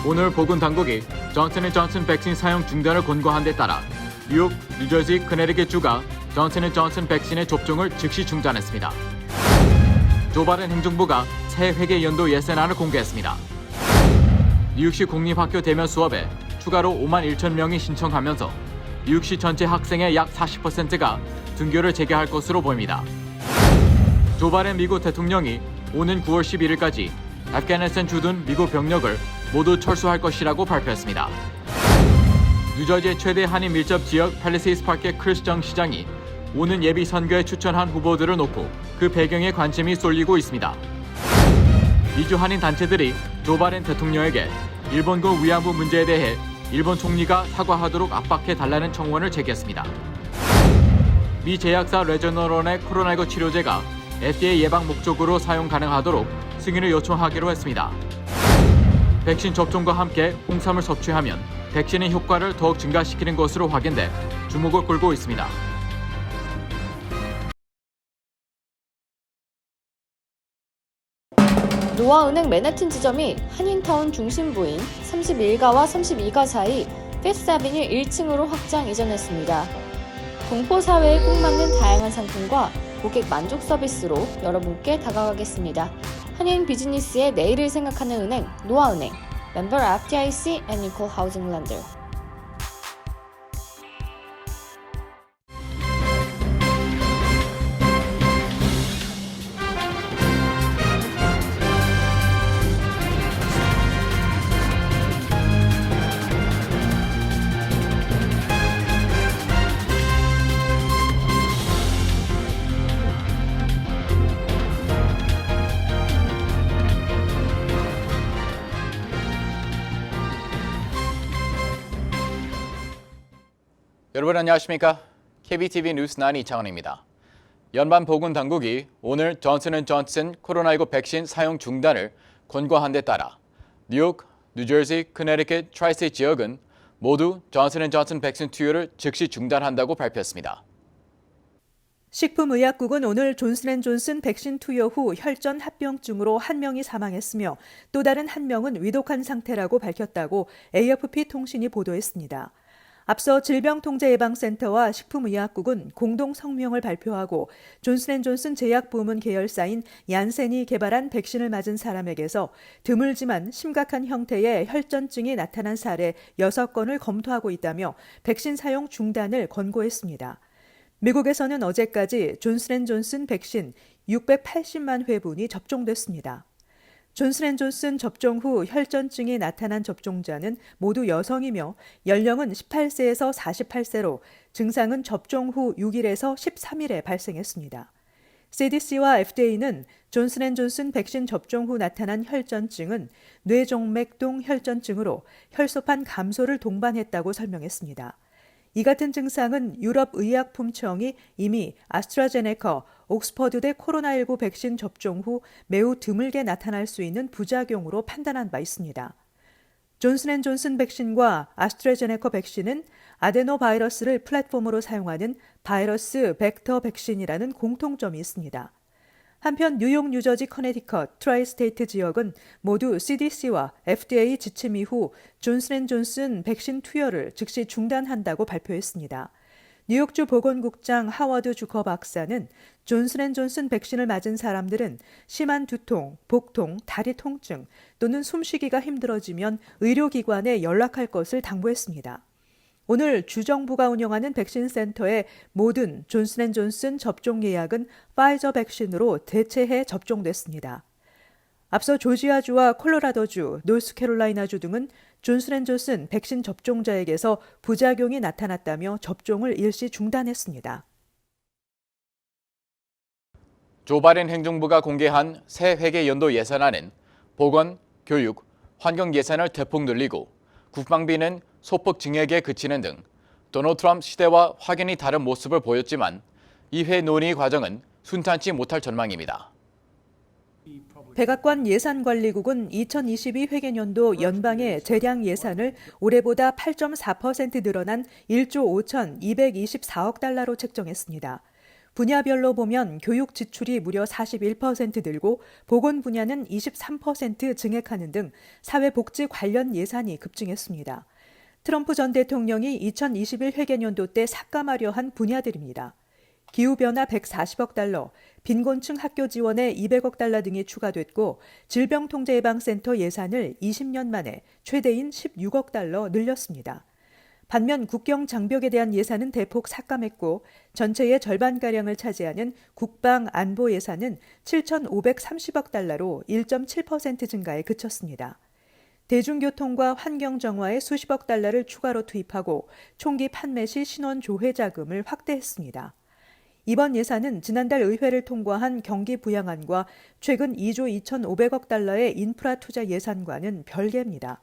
오늘 보건 당국이 존슨앤존슨 백신 사용 중단을 권고한 데 따라 뉴욕, 뉴저지, 커네티컷주가 존슨앤존슨 백신의 접종을 즉시 중단했습니다. 조 바이든 행정부가 새 회계 연도 예산안을 공개했습니다. 뉴욕시 공립학교 대면 수업에 추가로 5만 1천 명이 신청하면서 뉴욕시 전체 학생의 약 40%가 등교를 재개할 것으로 보입니다. 조 바이든 미국 대통령이 오는 9월 11일까지 애프가니스탄 주둔 미국 병력을 모두 철수할 것이라고 발표했습니다. 뉴저지의 최대 한인 밀접 지역 팰리세이드 파크의 크리스 정 시장이 오는 예비 선거에 추천한 후보들을 놓고 그 배경에 관심이 쏠리고 있습니다. 미주 한인 단체들이 조 바이든 대통령에게 일본군 위안부 문제에 대해 일본 총리가 사과하도록 압박해달라는 청원을 제기했습니다. 미 제약사 레저너론의 코로나19 치료제가 FDA 예방 목적으로 사용 가능하도록 승인을 요청하기로 했습니다. 백신 접종과 함께 홍삼을 섭취하면 백신의 효과를 더욱 증가시키는 것으로 확인돼 주목을 끌고 있습니다. 노아은행 맨해튼 지점이 한인타운 중심부인 31가와 32가 사이 피프스 애비뉴 1층으로 확장 이전했습니다. 동포사회에 꼭 맞는 다양한 상품과 고객 만족 서비스로 여러분께 다가가겠습니다. 한인 비즈니스의 내일을 생각하는 은행 노아은행, 멤버 FDIC and Equal Housing Lender. 여러분 안녕하십니까? KBTV 뉴스 9 이창원입니다. 연방보건당국이 오늘 존슨앤존슨 코로나19 백신 사용 중단을 권고한 데 따라 뉴욕, 뉴저지, 커네티컷, 트라이스테이트 지역은 모두 존슨앤존슨 백신 투여를 즉시 중단한다고 발표했습니다. 식품의약국은 오늘 존슨앤존슨 백신 투여 후 혈전 합병증으로 1명이 사망했으며 또 다른 1명은 위독한 상태라고 밝혔다고 AFP 통신이 보도했습니다. 앞서 질병통제예방센터와 식품의약국은 공동 성명을 발표하고 존슨앤존슨 제약부문 계열사인 얀센이 개발한 백신을 맞은 사람에게서 드물지만 심각한 형태의 혈전증이 나타난 사례 6건을 검토하고 있다며 백신 사용 중단을 권고했습니다. 미국에서는 어제까지 존슨앤존슨 백신 680만 회분이 접종됐습니다. 존슨앤존슨 접종 후 혈전증이 나타난 접종자는 모두 여성이며 연령은 18세에서 48세로 증상은 접종 후 6일에서 13일에 발생했습니다. CDC와 FDA는 존슨앤존슨 백신 접종 후 나타난 혈전증은 뇌종맥동 혈전증으로 혈소판 감소를 동반했다고 설명했습니다. 이 같은 증상은 유럽의약품청이 이미 아스트라제네카, 옥스퍼드대 코로나19 백신 접종 후 매우 드물게 나타날 수 있는 부작용으로 판단한 바 있습니다. 존슨앤존슨 백신과 아스트라제네카 백신은 아데노바이러스를 플랫폼으로 사용하는 바이러스 벡터 백신이라는 공통점이 있습니다. 한편 뉴욕, 뉴저지, 커네티컷, 트라이스테이트 지역은 모두 CDC와 FDA 지침 이후 존슨앤존슨 백신 투여를 즉시 중단한다고 발표했습니다. 뉴욕주 보건국장 하워드 주커 박사는 존슨앤존슨 백신을 맞은 사람들은 심한 두통, 복통, 다리 통증 또는 숨쉬기가 힘들어지면 의료기관에 연락할 것을 당부했습니다. 오늘 주정부가 운영하는 백신센터의 모든 존슨앤존슨 접종 예약은 파이저 백신으로 대체해 접종됐습니다. 앞서 조지아주와 콜로라도주, 노스캐롤라이나주 등은 존슨앤존슨 백신 접종자에게서 부작용이 나타났다며 접종을 일시 중단했습니다. 조 바이든 행정부가 공개한 새 회계 연도 예산안은 보건, 교육, 환경 예산을 대폭 늘리고 국방비는 소폭 증액에 그치는 등 도널드 트럼프 시대와 확연히 다른 모습을 보였지만 이회 논의 과정은 순탄치 못할 전망입니다. 백악관 예산관리국은 2022 회계년도 연방의 재량 예산을 올해보다 8.4% 늘어난 1조 5,224억 달러로 책정했습니다. 분야별로 보면 교육 지출이 무려 41% 늘고 보건 분야는 23% 증액하는 등 사회복지 관련 예산이 급증했습니다. 트럼프 전 대통령이 2021 회계년도 때 삭감하려 한 분야들입니다. 기후변화 140억 달러, 빈곤층 학교 지원에 200억 달러 등이 추가됐고 질병통제예방센터 예산을 20년 만에 최대인 16억 달러 늘렸습니다. 반면 국경 장벽에 대한 예산은 대폭 삭감했고 전체의 절반가량을 차지하는 국방 안보 예산은 7,530억 달러로 1.7% 증가에 그쳤습니다. 대중교통과 환경 정화에 수십억 달러를 추가로 투입하고 총기 판매 시 신원 조회 자금을 확대했습니다. 이번 예산은 지난달 의회를 통과한 경기 부양안과 최근 2조 2,500억 달러의 인프라 투자 예산과는 별개입니다.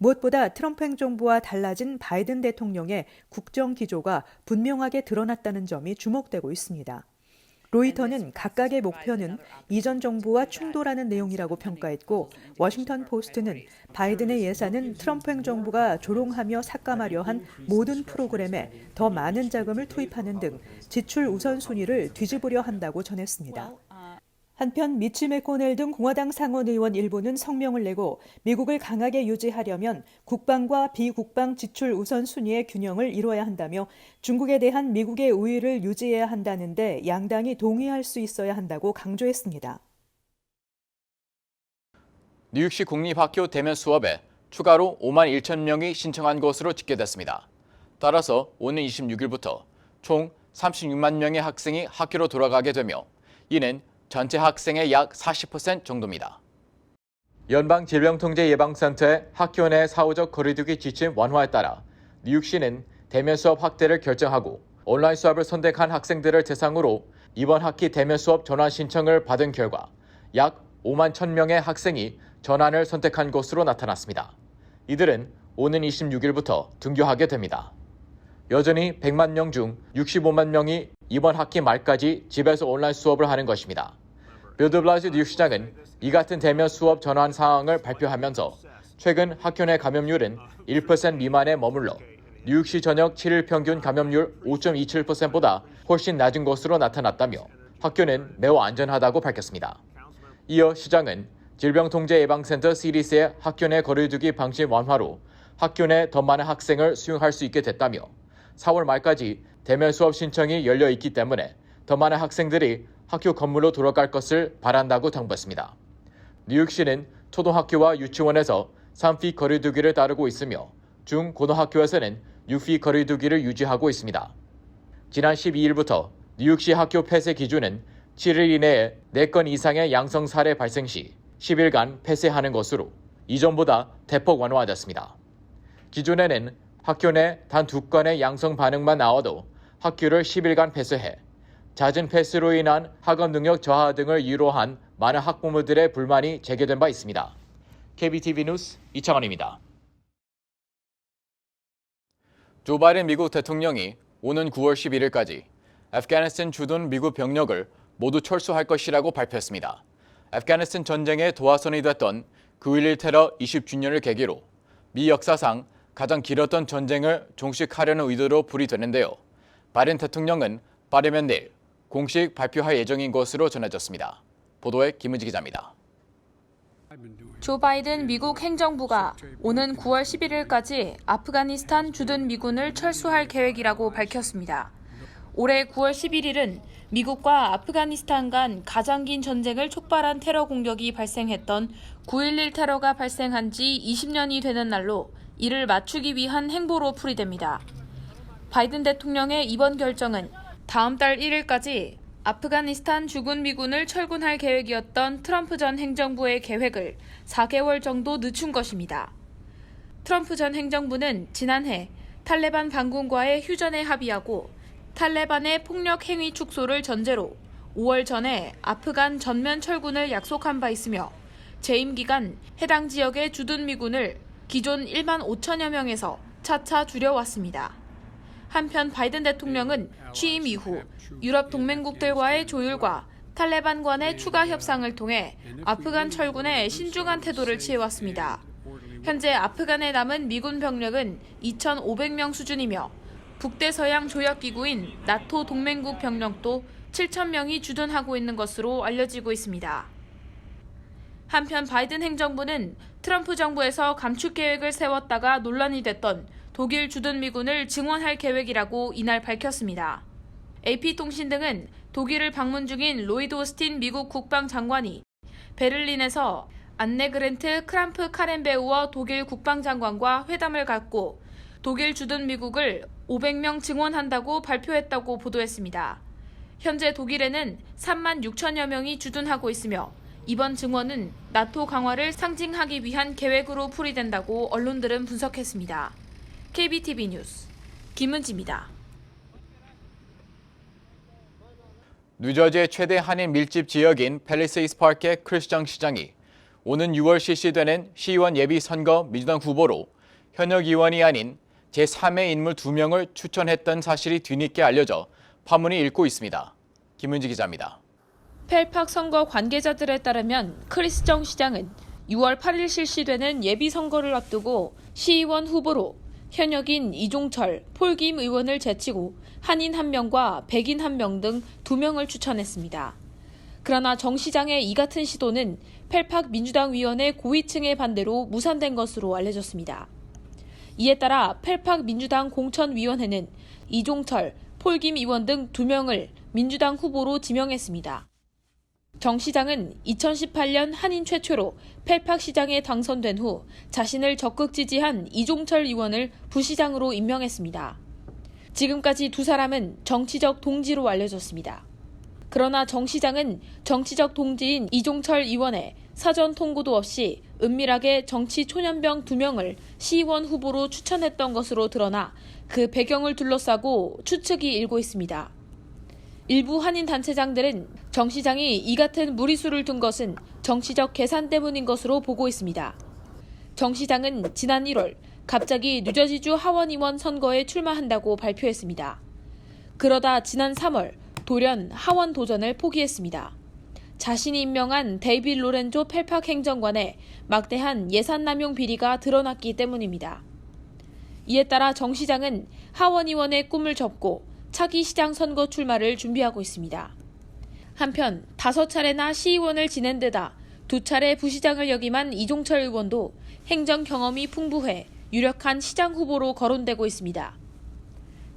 무엇보다 트럼프 행정부와 달라진 바이든 대통령의 국정 기조가 분명하게 드러났다는 점이 주목되고 있습니다. 로이터는 각각의 목표는 이전 정부와 충돌하는 내용이라고 평가했고 워싱턴 포스트는 바이든의 예산은 트럼프 행정부가 조롱하며 삭감하려 한 모든 프로그램에 더 많은 자금을 투입하는 등 지출 우선순위를 뒤집으려 한다고 전했습니다. 한편 미치 매코넬 등 공화당 상원 의원 일부는 성명을 내고 미국을 강하게 유지하려면 국방과 비국방 지출 우선순위의 균형을 이뤄야 한다며 중국에 대한 미국의 우위를 유지해야 한다는데 양당이 동의할 수 있어야 한다고 강조했습니다. 뉴욕시 공립학교 대면 수업에 추가로 5만 1천 명이 신청한 것으로 집계됐습니다. 따라서 오는 26일부터 총 36만 명의 학생이 학교로 돌아가게 되며 이는 전체 학생의 약 40% 정도입니다. 연방질병통제예방센터의 학교 내 사후적 거리두기 지침 완화에 따라 뉴욕시는 대면 수업 확대를 결정하고 온라인 수업을 선택한 학생들을 대상으로 이번 학기 대면 수업 전환 신청을 받은 결과 약 5만 1,000명의 학생이 전환을 선택한 것으로 나타났습니다. 이들은 오는 26일부터 등교하게 됩니다. 여전히 100만 명 중 65만 명이 이번 학기 말까지 집에서 온라인 수업을 하는 것입니다. 빌 드 블라시오 뉴욕시장은 이 같은 대면 수업 전환 사항을 발표하면서 최근 학교 내 감염률은 1% 미만에 머물러 뉴욕시 전역 7일 평균 감염률 5.27%보다 훨씬 낮은 것으로 나타났다며 학교는 매우 안전하다고 밝혔습니다. 이어 시장은 질병통제예방센터 CDC의 학교 내 거리두기 방침 완화로 학교 내 더 많은 학생을 수용할 수 있게 됐다며 4월 말까지 대면 수업 신청이 열려 있기 때문에 더 많은 학생들이 학교 건물로 돌아갈 것을 바란다고 당부했습니다. 뉴욕시는 초등학교와 유치원에서 3피 거리두기를 따르고 있으며 중, 고등학교에서는 6피 거리두기를 유지하고 있습니다. 지난 12일부터 뉴욕시 학교 폐쇄 기준은 7일 이내에 4건 이상의 양성 사례 발생 시 10일간 폐쇄하는 것으로 이전보다 대폭 완화됐습니다. 기존에는 학교 내 단 2건의 양성 반응만 나와도 학교를 10일간 폐쇄해 잦은 폐쇄로 인한 학업 능력 저하 등을 이유로 한 많은 학부모들의 불만이 제기된 바 있습니다. KBTV 뉴스 이창원입니다. 조 바이든 미국 대통령이 오는 9월 11일까지 아프가니스탄 주둔 미국 병력을 모두 철수할 것이라고 발표했습니다. 아프가니스탄 전쟁의 도화선이 됐던 9.11 테러 20주년을 계기로 미 역사상 가장 길었던 전쟁을 종식하려는 의도로 풀이되는데요. 바이든 대통령은 빠르면 내일 공식 발표할 예정인 것으로 전해졌습니다. 보도에 김은지 기자입니다. 조 바이든 미국 행정부가 오는 9월 11일까지 아프가니스탄 주둔 미군을 철수할 계획이라고 밝혔습니다. 올해 9월 11일은 미국과 아프가니스탄 간 가장 긴 전쟁을 촉발한 테러 공격이 발생했던 9.11 테러가 발생한 지 20년이 되는 날로 이를 맞추기 위한 행보로 풀이됩니다. 바이든 대통령의 이번 결정은 다음 달 1일까지 아프가니스탄 주둔 미군을 철군할 계획이었던 트럼프 전 행정부의 계획을 4개월 정도 늦춘 것입니다. 트럼프 전 행정부는 지난해 탈레반 반군과의 휴전에 합의하고 탈레반의 폭력 행위 축소를 전제로 5월 전에 아프간 전면 철군을 약속한 바 있으며 재임 기간 해당 지역의 주둔 미군을 기존 1만 5천여 명에서 차차 줄여왔습니다. 한편 바이든 대통령은 취임 이후 유럽 동맹국들과의 조율과 탈레반 간의 추가 협상을 통해 아프간 철군에 신중한 태도를 취해왔습니다. 현재 아프간에 남은 미군 병력은 2,500명 수준이며 북대서양 조약기구인 나토 동맹국 병력도 7,000명이 주둔하고 있는 것으로 알려지고 있습니다. 한편 바이든 행정부는 트럼프 정부에서 감축 계획을 세웠다가 논란이 됐던 독일 주둔 미군을 증원할 계획이라고 이날 밝혔습니다. AP통신 등은 독일을 방문 중인 로이드 오스틴 미국 국방장관이 베를린에서 안네그렌트 크람프 카렌베우어 독일 국방장관과 회담을 갖고 독일 주둔 미국을 500명 증원한다고 발표했다고 보도했습니다. 현재 독일에는 3만 6천여 명이 주둔하고 있으며 이번 증원은 나토 강화를 상징하기 위한 계획으로 풀이된다고 언론들은 분석했습니다. KBTV 뉴스 김은지입니다. 뉴저지의 최대 한인 밀집 지역인 팰리세이스 파크의 크리스 시장이 오는 6월 실시되는 시의원 예비선거 민주당 후보로 현역 의원이 아닌 제3의 인물 2명을 추천했던 사실이 뒤늦게 알려져 파문이 일고 있습니다. 김은지 기자입니다. 펠팍 선거 관계자들에 따르면 크리스 정 시장은 6월 8일 실시되는 예비선거를 앞두고 시의원 후보로 현역인 이종철, 폴김 의원을 제치고 한인 1명과 백인 1명 등 2명을 추천했습니다. 그러나 정 시장의 이 같은 시도는 펠팍 민주당 위원회 고위층의 반대로 무산된 것으로 알려졌습니다. 이에 따라 펠팍 민주당 공천위원회는 이종철, 폴김 의원 등 2명을 민주당 후보로 지명했습니다. 정 시장은 2018년 한인 최초로 펠팍 시장에 당선된 후 자신을 적극 지지한 이종철 의원을 부시장으로 임명했습니다. 지금까지 두 사람은 정치적 동지로 알려졌습니다. 그러나 정 시장은 정치적 동지인 이종철 의원에 사전 통보도 없이 은밀하게 정치 초년병 2명을 시의원 후보로 추천했던 것으로 드러나 그 배경을 둘러싸고 추측이 일고 있습니다. 일부 한인 단체장들은 정 시장이 이 같은 무리수를 둔 것은 정치적 계산 때문인 것으로 보고 있습니다. 정 시장은 지난 1월 갑자기 뉴저지주 하원의원 선거에 출마한다고 발표했습니다. 그러다 지난 3월 돌연 하원 도전을 포기했습니다. 자신이 임명한 데이빗 로렌조 펠팍 행정관의 막대한 예산 남용 비리가 드러났기 때문입니다. 이에 따라 정 시장은 하원의원의 꿈을 접고 차기 시장 선거 출마를 준비하고 있습니다. 한편 5차례나 시의원을 지낸 데다 2차례 부시장을 역임한 이종철 의원도 행정 경험이 풍부해 유력한 시장 후보로 거론되고 있습니다.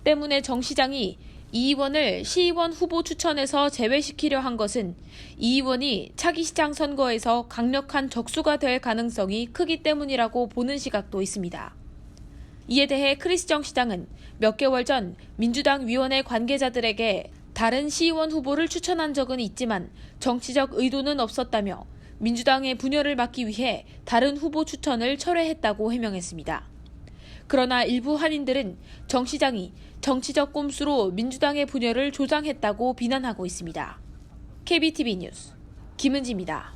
때문에 정 시장이 이 의원을 시의원 후보 추천에서 제외시키려 한 것은 이 의원이 차기 시장 선거에서 강력한 적수가 될 가능성이 크기 때문이라고 보는 시각도 있습니다. 이에 대해 크리스 정 시장은 몇 개월 전 민주당 위원회 관계자들에게 다른 시의원 후보를 추천한 적은 있지만 정치적 의도는 없었다며 민주당의 분열을 막기 위해 다른 후보 추천을 철회했다고 해명했습니다. 그러나 일부 한인들은 정 시장이 정치적 꼼수로 민주당의 분열을 조장했다고 비난하고 있습니다. KBTV 뉴스 김은지입니다.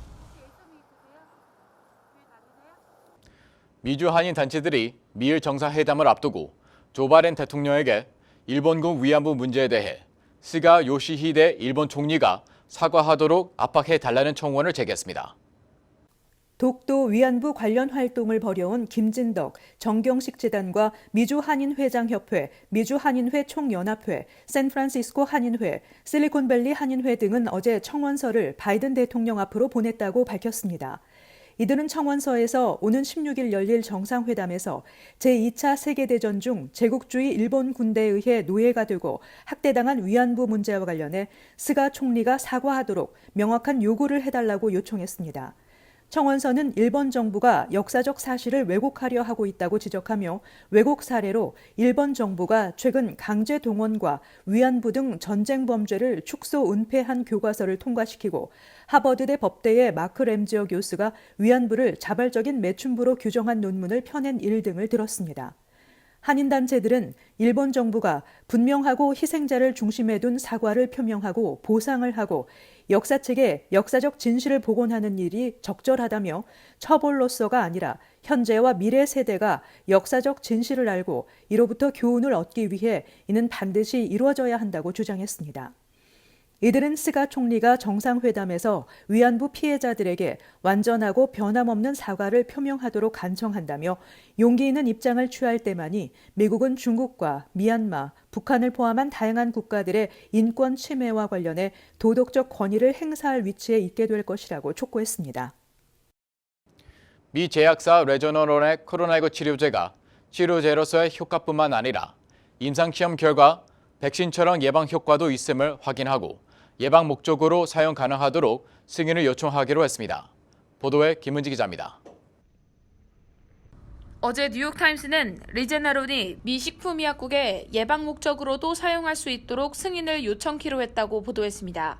미주 한인 단체들이 미일 정상회담을 앞두고 조 바이든 대통령에게 일본군 위안부 문제에 대해 스가 요시히데 일본 총리가 사과하도록 압박해달라는 청원을 제기했습니다. 독도 위안부 관련 활동을 벌여온 김진덕, 정경식 재단과 미주 한인회장협회, 미주 한인회 총연합회, 샌프란시스코 한인회, 실리콘밸리 한인회 등은 어제 청원서를 바이든 대통령 앞으로 보냈다고 밝혔습니다. 이들은 청원서에서 오는 16일 열릴 정상회담에서 제2차 세계대전 중 제국주의 일본 군대에 의해 노예가 되고 학대당한 위안부 문제와 관련해 스가 총리가 사과하도록 명확한 요구를 해달라고 요청했습니다. 청원서는 일본 정부가 역사적 사실을 왜곡하려 하고 있다고 지적하며 왜곡 사례로 일본 정부가 최근 강제 동원과 위안부 등 전쟁 범죄를 축소 은폐한 교과서를 통과시키고 하버드대 법대의 마크 램지어 교수가 위안부를 자발적인 매춘부로 규정한 논문을 펴낸 일 등을 들었습니다. 한인단체들은 일본 정부가 분명하고 희생자를 중심에 둔 사과를 표명하고 보상을 하고 역사책에 역사적 진실을 복원하는 일이 적절하다며 처벌로서가 아니라 현재와 미래 세대가 역사적 진실을 알고 이로부터 교훈을 얻기 위해 이는 반드시 이루어져야 한다고 주장했습니다. 이들은 스가 총리가 정상회담에서 위안부 피해자들에게 완전하고 변함없는 사과를 표명하도록 간청한다며 용기 있는 입장을 취할 때만이 미국은 중국과 미얀마, 북한을 포함한 다양한 국가들의 인권 침해와 관련해 도덕적 권위를 행사할 위치에 있게 될 것이라고 촉구했습니다. 미 제약사 레저너론의 코로나19 치료제가 치료제로서의 효과뿐만 아니라 임상시험 결과 백신처럼 예방 효과도 있음을 확인하고 예방 목적으로 사용 가능하도록 승인을 요청하기로 했습니다. 보도에 김은지 기자입니다. 어제 뉴욕타임스는 리제나론이 미 식품의약국에 예방 목적으로도 사용할 수 있도록 승인을 요청키로 했다고 보도했습니다.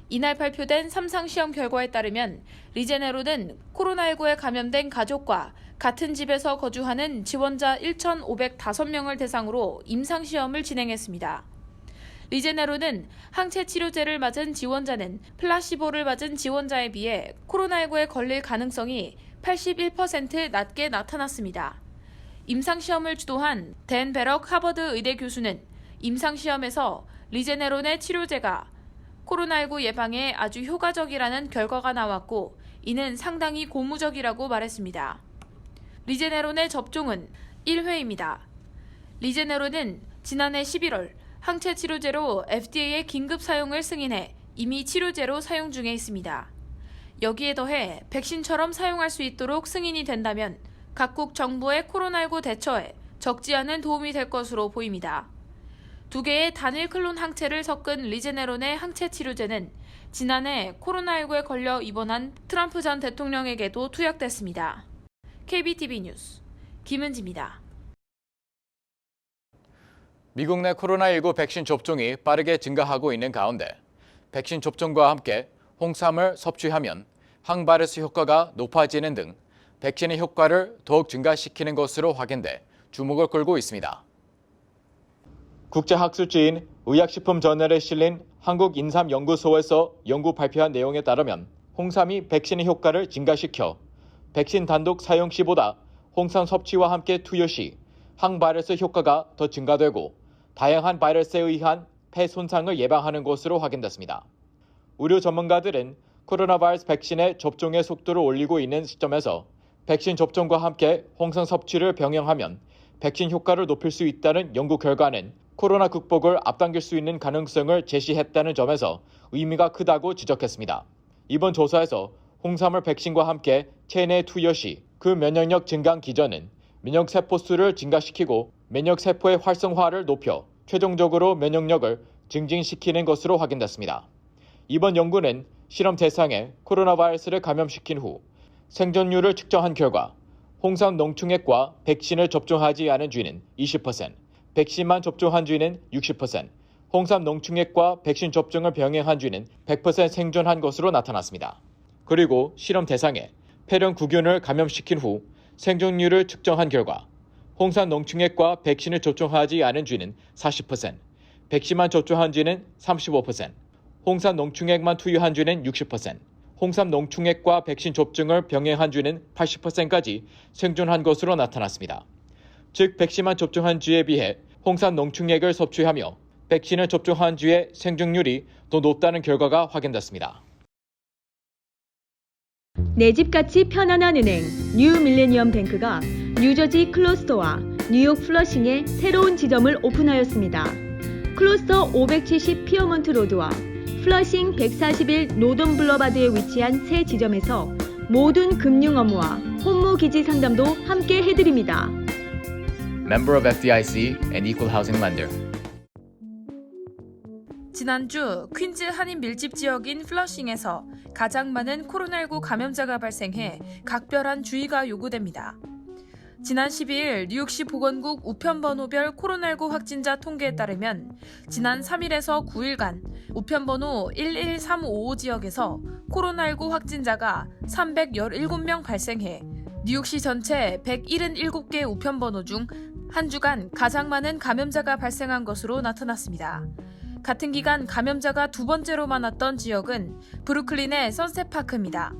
이날 발표된 3상시험 결과에 따르면 리제나론은 코로나19에 감염된 가족과 같은 집에서 거주하는 지원자 1,505명을 대상으로 임상시험을 진행했습니다. 리제나론은 항체 치료제를 맞은 지원자는 플라시보를 맞은 지원자에 비해 코로나19에 걸릴 가능성이 81% 낮게 나타났습니다. 임상시험을 주도한 댄 베럭 하버드 의대 교수는 임상시험에서 리제나론의 치료제가 코로나19 예방에 아주 효과적이라는 결과가 나왔고 이는 상당히 고무적이라고 말했습니다. 리제나론의 접종은 1회입니다. 리제나론은 지난해 11월 항체 치료제로 FDA의 긴급 사용을 승인해 이미 치료제로 사용 중에 있습니다. 여기에 더해 백신처럼 사용할 수 있도록 승인이 된다면 각국 정부의 코로나19 대처에 적지 않은 도움이 될 것으로 보입니다. 두 개의 단일 클론 항체를 섞은 리제나론의 항체 치료제는 지난해 코로나19에 걸려 입원한 트럼프 전 대통령에게도 투약됐습니다. KBTV 뉴스 김은지입니다. 미국 내 코로나19 백신 접종이 빠르게 증가하고 있는 가운데 백신 접종과 함께 홍삼을 섭취하면 항바이러스 효과가 높아지는 등 백신의 효과를 더욱 증가시키는 것으로 확인돼 주목을 끌고 있습니다. 국제학술지인 의약식품저널에 실린 한국인삼연구소에서 연구 발표한 내용에 따르면 홍삼이 백신의 효과를 증가시켜 백신 단독 사용 시보다 홍삼 섭취와 함께 투여 시 항바이러스 효과가 더 증가되고 다양한 바이러스에 의한 폐 손상을 예방하는 것으로 확인됐습니다. 의료 전문가들은 코로나 바이러스 백신의 접종의 속도를 올리고 있는 시점에서 백신 접종과 함께 홍삼 섭취를 병행하면 백신 효과를 높일 수 있다는 연구 결과는 코로나 극복을 앞당길 수 있는 가능성을 제시했다는 점에서 의미가 크다고 지적했습니다. 이번 조사에서 홍삼을 백신과 함께 체내에 투여 시 그 면역력 증강 기전은 면역세포 수를 증가시키고 면역세포의 활성화를 높여 최종적으로 면역력을 증진시키는 것으로 확인됐습니다. 이번 연구는 실험 대상에 코로나 바이러스를 감염시킨 후 생존율을 측정한 결과 홍삼 농축액과 백신을 접종하지 않은 쥐는 20%, 백신만 접종한 쥐는 60%, 홍삼 농축액과 백신 접종을 병행한 쥐는 100% 생존한 것으로 나타났습니다. 그리고 실험 대상에 폐렴구균을 감염시킨 후 생존율을 측정한 결과 홍삼 농축액과 백신을 접종하지 않은 쥐는 40%, 백신만 접종한 쥐는 35%, 홍삼 농축액만 투여한 쥐는 60%, 홍삼 농축액과 백신 접종을 병행한 쥐는 80%까지 생존한 것으로 나타났습니다. 즉 백신만 접종한 쥐에 비해 홍삼 농축액을 섭취하며 백신을 접종한 쥐의 생존율이 더 높다는 결과가 확인됐습니다. 내 집같이 편안한 은행 뉴 밀레니엄 뱅크가 뉴저지 클로스터와 뉴욕 플러싱에 새로운 지점을 오픈하였습니다. 클로스터 570 피어먼트 로드와 플러싱 141 노던 블러바드에 위치한 새 지점에서 모든 금융 업무와 혼무 기지 상담도 함께 해드립니다. Member of FDIC and Equal Housing Lender. 지난주 퀸즈 한인 밀집 지역인 플러싱에서 가장 많은 코로나19 감염자가 발생해 각별한 주의가 요구됩니다. 지난 12일 뉴욕시 보건국 우편번호별 코로나19 확진자 통계에 따르면 지난 3일에서 9일간 우편번호 11355 지역에서 코로나19 확진자가 317명 발생해 뉴욕시 전체 177개 우편번호 중 한 주간 가장 많은 감염자가 발생한 것으로 나타났습니다. 같은 기간 감염자가 두 번째로 많았던 지역은 브루클린의 선셋파크입니다.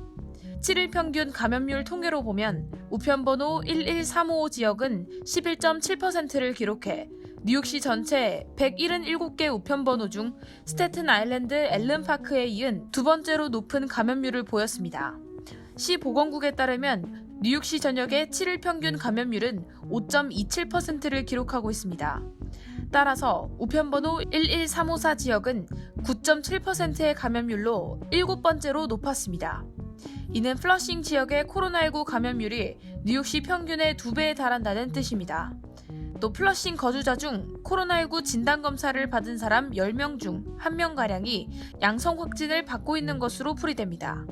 7일 평균 감염률 통계로 보면 우편번호 11355 지역은 11.7%를 기록해 뉴욕시 전체 177개 우편번호 중 스태튼 아일랜드 앨런파크에 이은 두 번째로 높은 감염률을 보였습니다. 시 보건국에 따르면 뉴욕시 전역의 7일 평균 감염률은 5.27%를 기록하고 있습니다. 따라서 우편번호 11354 지역은 9.7%의 감염률로 7번째로 높았습니다. 이는 플러싱 지역의 코로나19 감염률이 뉴욕시 평균의 2배에 달한다는 뜻입니다. 또 플러싱 거주자 중 코로나19 진단검사를 받은 사람 10명 중 1명가량이 양성 확진을 받고 있는 것으로 풀이됩니다.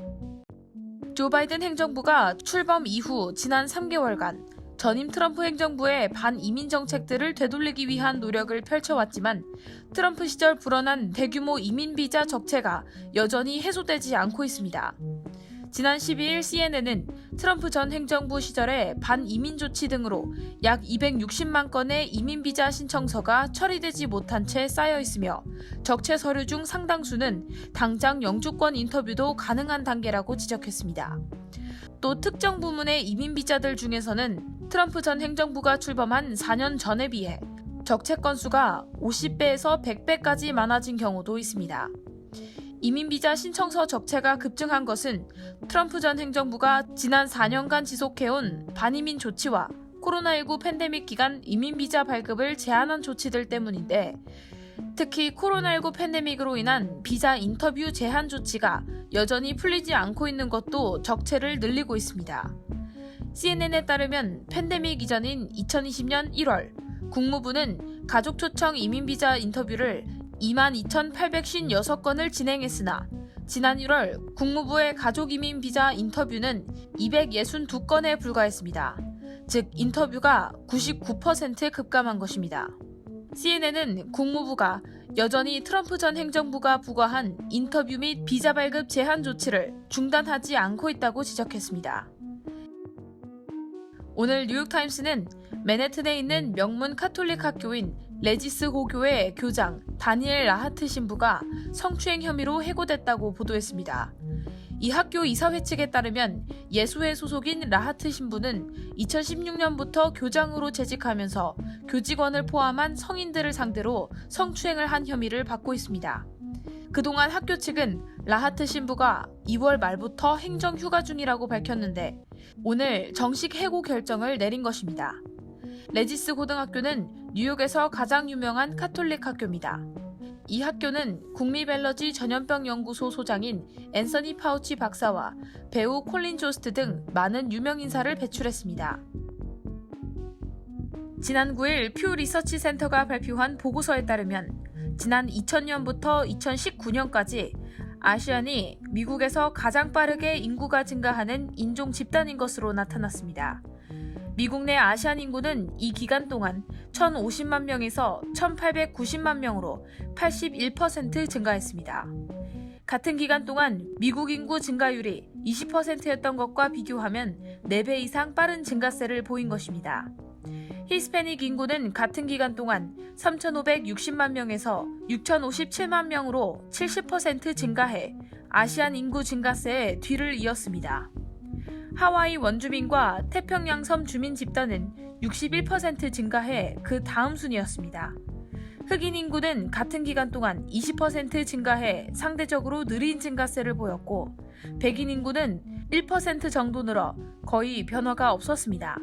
조 바이든 행정부가 출범 이후 지난 3개월간 전임 트럼프 행정부의 반이민 정책들을 되돌리기 위한 노력을 펼쳐왔지만 트럼프 시절 불어난 대규모 이민 비자 적체가 여전히 해소되지 않고 있습니다. 지난 12일 CNN은 트럼프 전 행정부 시절의 반이민 조치 등으로 약 260만 건의 이민 비자 신청서가 처리되지 못한 채 쌓여 있으며 적체 서류 중 상당수는 당장 영주권 인터뷰도 가능한 단계라고 지적했습니다. 또 특정 부문의 이민 비자들 중에서는 트럼프 전 행정부가 출범한 4년 전에 비해 적체 건수가 50배에서 100배까지 많아진 경우도 있습니다. 이민비자 신청서 적체가 급증한 것은 트럼프 전 행정부가 지난 4년간 지속해온 반이민 조치와 코로나19 팬데믹 기간 이민비자 발급을 제한한 조치들 때문인데, 특히 코로나19 팬데믹으로 인한 비자 인터뷰 제한 조치가 여전히 풀리지 않고 있는 것도 적체를 늘리고 있습니다. CNN에 따르면 팬데믹 이전인 2020년 1월, 국무부는 가족 초청 이민비자 인터뷰를 22,856건을 진행했으나 지난 1월 국무부의 가족 이민 비자 인터뷰는 262건에 불과했습니다. 즉 인터뷰가 99% 급감한 것입니다. CNN은 국무부가 여전히 트럼프 전 행정부가 부과한 인터뷰 및 비자 발급 제한 조치를 중단하지 않고 있다고 지적했습니다. 오늘 뉴욕타임스는 맨해튼에 있는 명문 카톨릭 학교인 레지스 호교의 교장 다니엘 라하트 신부가 성추행 혐의로 해고됐다고 보도했습니다. 이 학교 이사회 측에 따르면 예수회 소속인 라하트 신부는 2016년부터 교장으로 재직하면서 교직원을 포함한 성인들을 상대로 성추행을 한 혐의를 받고 있습니다. 그동안 학교 측은 라하트 신부가 2월 말부터 행정 휴가 중이라고 밝혔는데 오늘 정식 해고 결정을 내린 것입니다. 레지스 고등학교는 뉴욕에서 가장 유명한 카톨릭 학교입니다. 이 학교는 국립앨러지 전염병 연구소 소장인 앤서니 파우치 박사와 배우 콜린 조스트 등 많은 유명 인사를 배출했습니다. 지난 9일 퓨 리서치 센터가 발표한 보고서에 따르면 지난 2000년부터 2019년까지 아시안이 미국에서 가장 빠르게 인구가 증가하는 인종 집단인 것으로 나타났습니다. 미국 내 아시안 인구는 이 기간 동안 1,050만 명에서 1,890만 명으로 81% 증가했습니다. 같은 기간 동안 미국 인구 증가율이 20%였던 것과 비교하면 4배 이상 빠른 증가세를 보인 것입니다. 히스패닉 인구는 같은 기간 동안 3,560만 명에서 6,057만 명으로 70% 증가해 아시안 인구 증가세에 뒤를 이었습니다. 하와이 원주민과 태평양 섬 주민 집단은 61% 증가해 그 다음 순이었습니다. 흑인 인구는 같은 기간 동안 20% 증가해 상대적으로 느린 증가세를 보였고 백인 인구는 1% 정도 늘어 거의 변화가 없었습니다.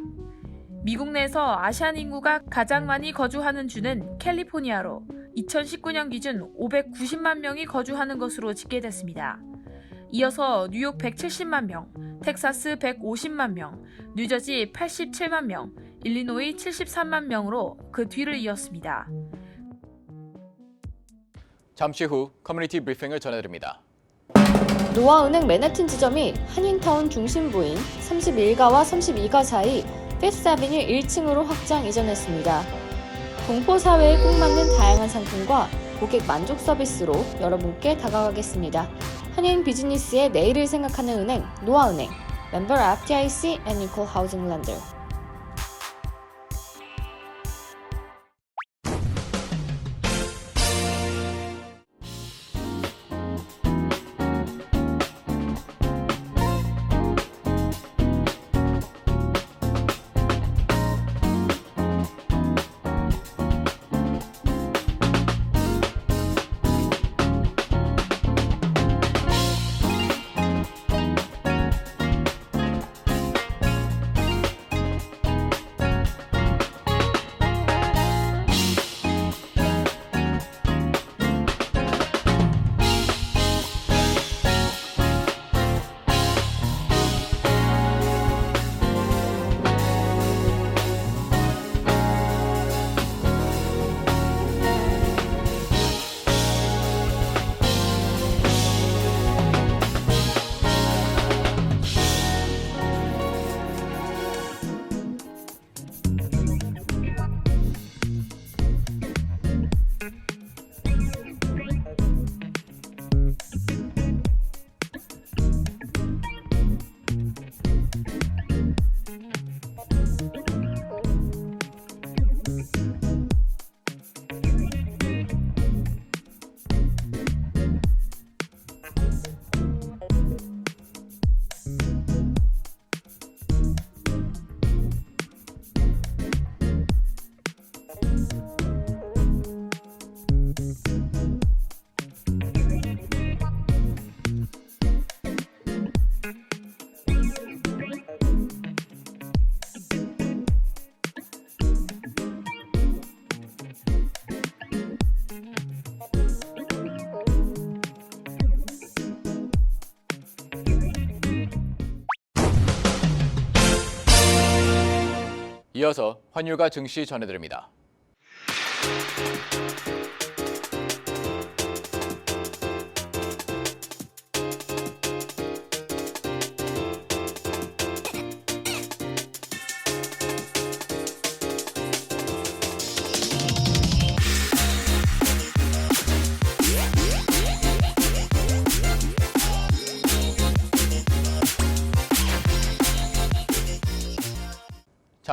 미국 내에서 아시안 인구가 가장 많이 거주하는 주는 캘리포니아로 2019년 기준 590만 명이 거주하는 것으로 집계됐습니다. 이어서 뉴욕 170만 명, 텍사스 150만 명, 뉴저지 87만 명, 일리노이 73만 명으로 그 뒤를 이었습니다. 잠시 후 커뮤니티 브리핑을 전해드립니다. 노아은행 맨해튼 지점이 한인타운 중심부인 31가와 32가 사이 피프스아비뉴 1층으로 확장 이전했습니다. 동포 사회에 꼭 맞는 다양한 상품과 고객 만족 서비스로 여러분께 다가가겠습니다. 한인 비즈니스의 내일을 생각하는 은행 노아은행, 멤버 FDIC and Equal Housing Lender. 이어서 환율과 증시 전해드립니다.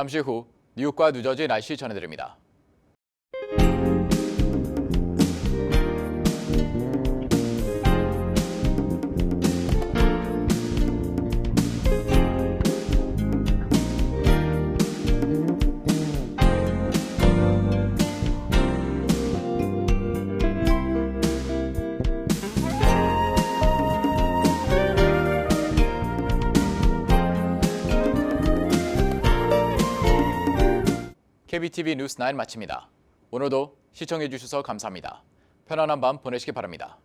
잠시 후 뉴욕과 뉴저지 날씨 전해드립니다. KBTV 뉴스 9 마칩니다. 오늘도 시청해주셔서 감사합니다. 편안한 밤 보내시기 바랍니다.